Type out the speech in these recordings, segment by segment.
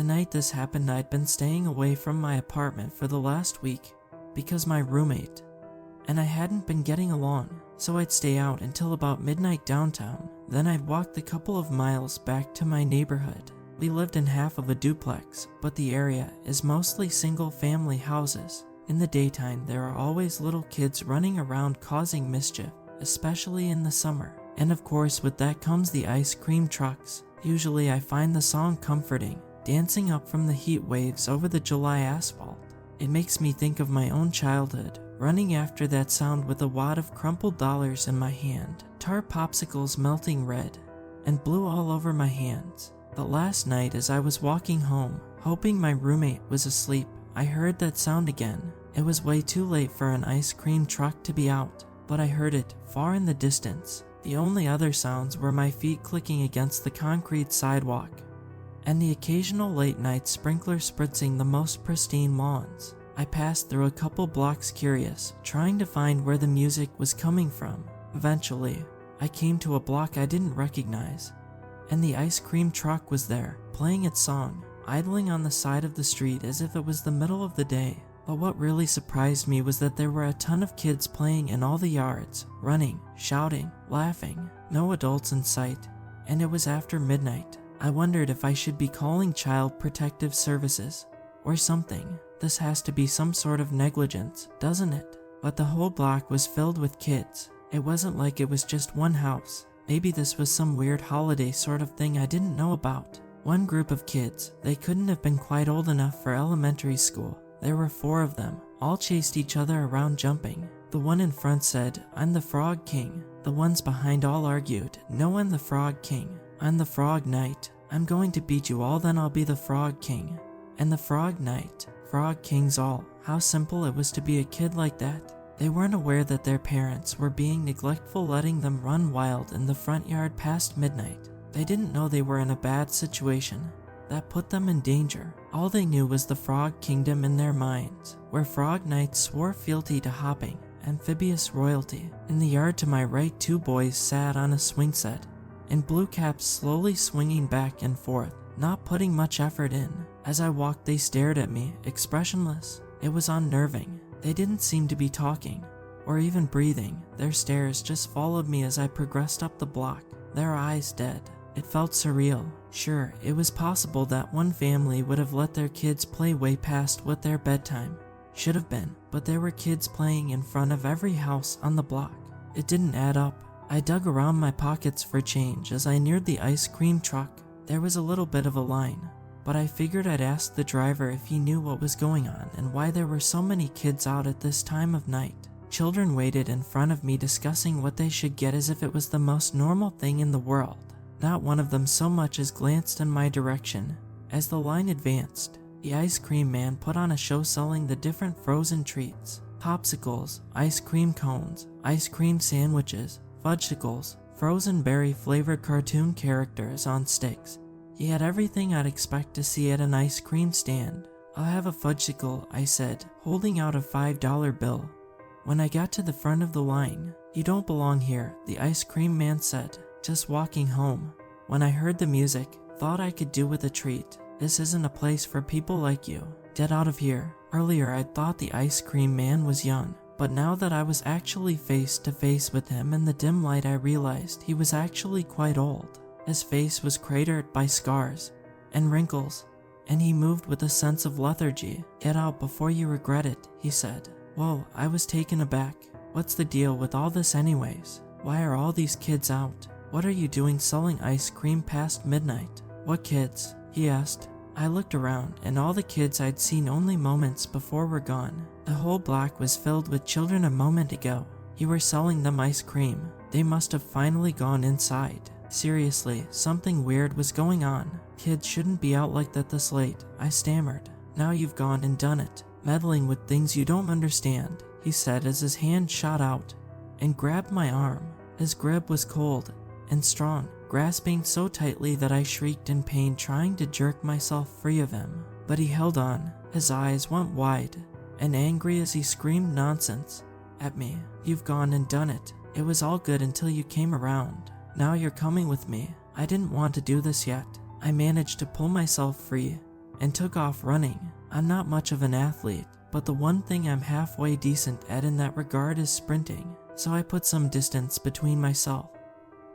The night this happened, I'd been staying away from my apartment for the last week because my roommate and I hadn't been getting along, so I'd stay out until about midnight downtown. Then I'd walk the couple of miles back to my neighborhood. We lived in half of a duplex, but the area is mostly single-family houses. In the daytime, there are always little kids running around causing mischief, especially in the summer. And of course, with that comes the ice cream trucks. Usually I find the song comforting, dancing up from the heat waves over the July asphalt. It makes me think of my own childhood, running after that sound with a wad of crumpled dollars in my hand, tar popsicles melting red and blue all over my hands. But last night, as I was walking home, hoping my roommate was asleep, I heard that sound again. It was way too late for an ice cream truck to be out, but I heard it far in the distance. The only other sounds were my feet clicking against the concrete sidewalk and the occasional late-night sprinkler spritzing the most pristine lawns. I passed through a couple blocks curious, trying to find where the music was coming from. Eventually, I came to a block I didn't recognize, and the ice cream truck was there, playing its song, idling on the side of the street as if it was the middle of the day. But what really surprised me was that there were a ton of kids playing in all the yards, running, shouting, laughing, no adults in sight, and it was after midnight. I wondered if I should be calling Child Protective Services or something. This has to be some sort of negligence, doesn't it? But the whole block was filled with kids. It wasn't like it was just one house. Maybe this was some weird holiday sort of thing I didn't know about. One group of kids, they couldn't have been quite old enough for elementary school. There were 4 of them, all chased each other around jumping. The one in front said, "I'm the Frog King." The ones behind all argued, "No, I'm the Frog King. I'm the Frog Knight. I'm going to beat you all, then I'll be the Frog King." And the Frog Knight, Frog Kings all. How simple it was to be a kid like that. They weren't aware that their parents were being neglectful, letting them run wild in the front yard past midnight. They didn't know they were in a bad situation that put them in danger. All they knew was the Frog Kingdom in their minds, where Frog Knights swore fealty to hopping, amphibious royalty. In the yard to my right, 2 boys sat on a swing set, in blue caps, slowly swinging back and forth, not putting much effort in. As I walked, they stared at me, expressionless. It was unnerving. They didn't seem to be talking, or even breathing. Their stares just followed me as I progressed up the block, their eyes dead. It felt surreal. Sure, it was possible that one family would have let their kids play way past what their bedtime should have been, but there were kids playing in front of every house on the block. It didn't add up. I dug around my pockets for change as I neared the ice cream truck. There was a little bit of a line, but I figured I'd ask the driver if he knew what was going on and why there were so many kids out at this time of night. Children waited in front of me discussing what they should get as if it was the most normal thing in the world. Not one of them so much as glanced in my direction. As the line advanced, the ice cream man put on a show selling the different frozen treats, popsicles, ice cream cones, ice cream sandwiches, fudgesicles, frozen berry-flavored cartoon characters on sticks. He had everything I'd expect to see at an ice cream stand. "I'll have a fudgesicle," I said, holding out a $5 bill. When I got to the front of the line, "You don't belong here," the ice cream man said. "Just walking home." When I heard the music, thought I could do with a treat. "This isn't a place for people like you. Get out of here." Earlier I'd thought the ice cream man was young, but now that I was actually face to face with him in the dim light, I realized he was actually quite old. His face was cratered by scars and wrinkles, and he moved with a sense of lethargy. "Get out before you regret it," he said. Whoa, I was taken aback. What's the deal with all this anyways? Why are all these kids out? What are you doing selling ice cream past midnight? "What kids?" he asked. I looked around, and all the kids I'd seen only moments before were gone. The whole block was filled with children a moment ago. You were selling them ice cream. They must have finally gone inside. Seriously, something weird was going on. Kids shouldn't be out like that this late, I stammered. "Now you've gone and done it, meddling with things you don't understand," he said as his hand shot out and grabbed my arm. His grip was cold and strong, grasping so tightly that I shrieked in pain, trying to jerk myself free of him. But he held on. His eyes went wide and angry as he screamed nonsense at me. "You've gone and done it. It was all good until you came around. Now you're coming with me." I didn't want to do this yet. I managed to pull myself free and took off running. I'm not much of an athlete, but the one thing I'm halfway decent at in that regard is sprinting, so I put some distance between myself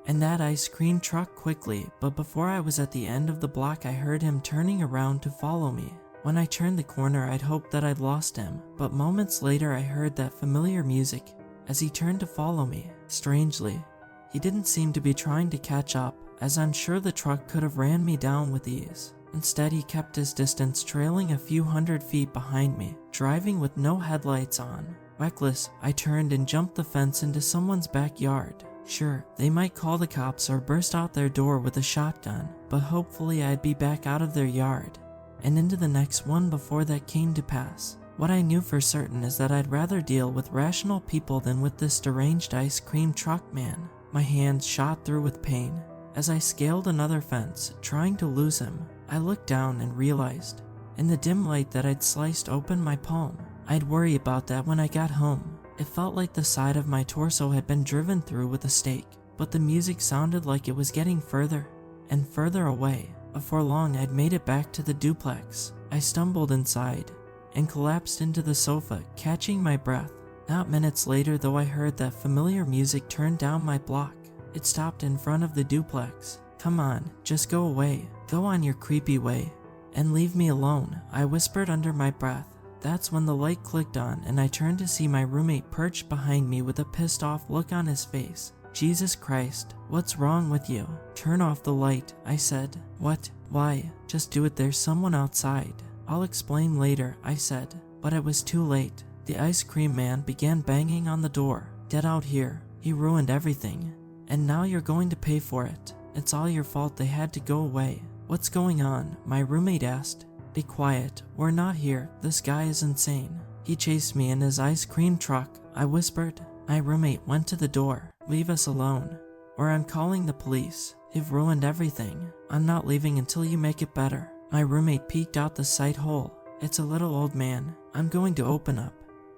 and that ice cream truck quickly, but before I was at the end of the block I heard him turning around to follow me. When I turned the corner I'd hoped that I'd lost him, but moments later I heard that familiar music as he turned to follow me. Strangely, he didn't seem to be trying to catch up, as I'm sure the truck could have ran me down with ease. Instead he kept his distance, trailing a few hundred feet behind me, driving with no headlights on. Reckless, I turned and jumped the fence into someone's backyard. Sure, they might call the cops or burst out their door with a shotgun, but hopefully I'd be back out of their yard and into the next one before that came to pass. What I knew for certain is that I'd rather deal with rational people than with this deranged ice cream truck man. My hands shot through with pain as I scaled another fence, trying to lose him. I looked down and realized, in the dim light, that I'd sliced open my palm. I'd worry about that when I got home. It felt like the side of my torso had been driven through with a stake, but the music sounded like it was getting further and further away. Before long, I'd made it back to the duplex. I stumbled inside and collapsed into the sofa, catching my breath. Not minutes later, though, I heard that familiar music turn down my block. It stopped in front of the duplex. "Come on, just go away. Go on your creepy way and leave me alone," I whispered under my breath. That's when the light clicked on and I turned to see my roommate perched behind me with a pissed off look on his face. "Jesus Christ, what's wrong with you? Turn off the light," I said. "What? Why? Just do it, there's someone outside." "I'll explain later," I said, but it was too late. The ice cream man began banging on the door. "Get out here. He ruined everything. And now you're going to pay for it. It's all your fault they had to go away." "What's going on?" my roommate asked. "Be quiet. We're not here. This guy is insane. He chased me in his ice cream truck," I whispered. My roommate went to the door. "Leave us alone, or I'm calling the police. They've ruined everything. I'm not leaving until you make it better." My roommate peeked out the side hole. "It's a little old man. I'm going to open up,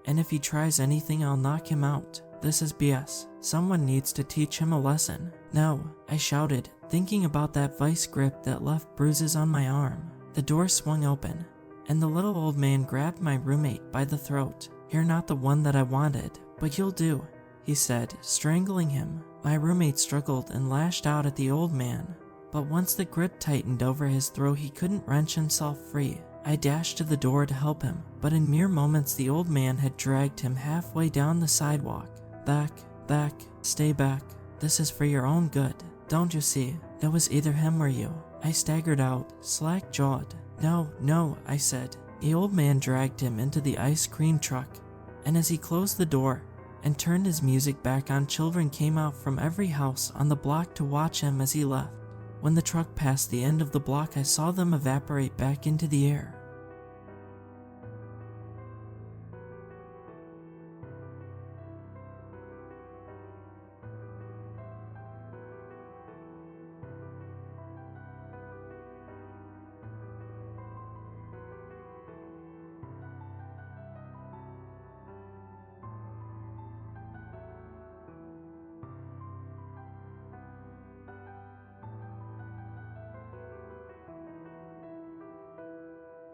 and if he tries anything I'll knock him out. This is BS. Someone needs to teach him a lesson." "No," I shouted, thinking about that vice grip that left bruises on my arm. The door swung open, and the little old man grabbed my roommate by the throat. "You're not the one that I wanted, but you'll do," he said, strangling him. My roommate struggled and lashed out at the old man, but once the grip tightened over his throat he couldn't wrench himself free. I dashed to the door to help him, but in mere moments the old man had dragged him halfway down the sidewalk. "Back, back, stay back. This is for your own good. Don't you see? That was either him or you." I staggered out, slack-jawed. "No, no," I said. The old man dragged him into the ice cream truck, and as he closed the door and turned his music back on, children came out from every house on the block to watch him as he left. When the truck passed the end of the block, I saw them evaporate back into the air.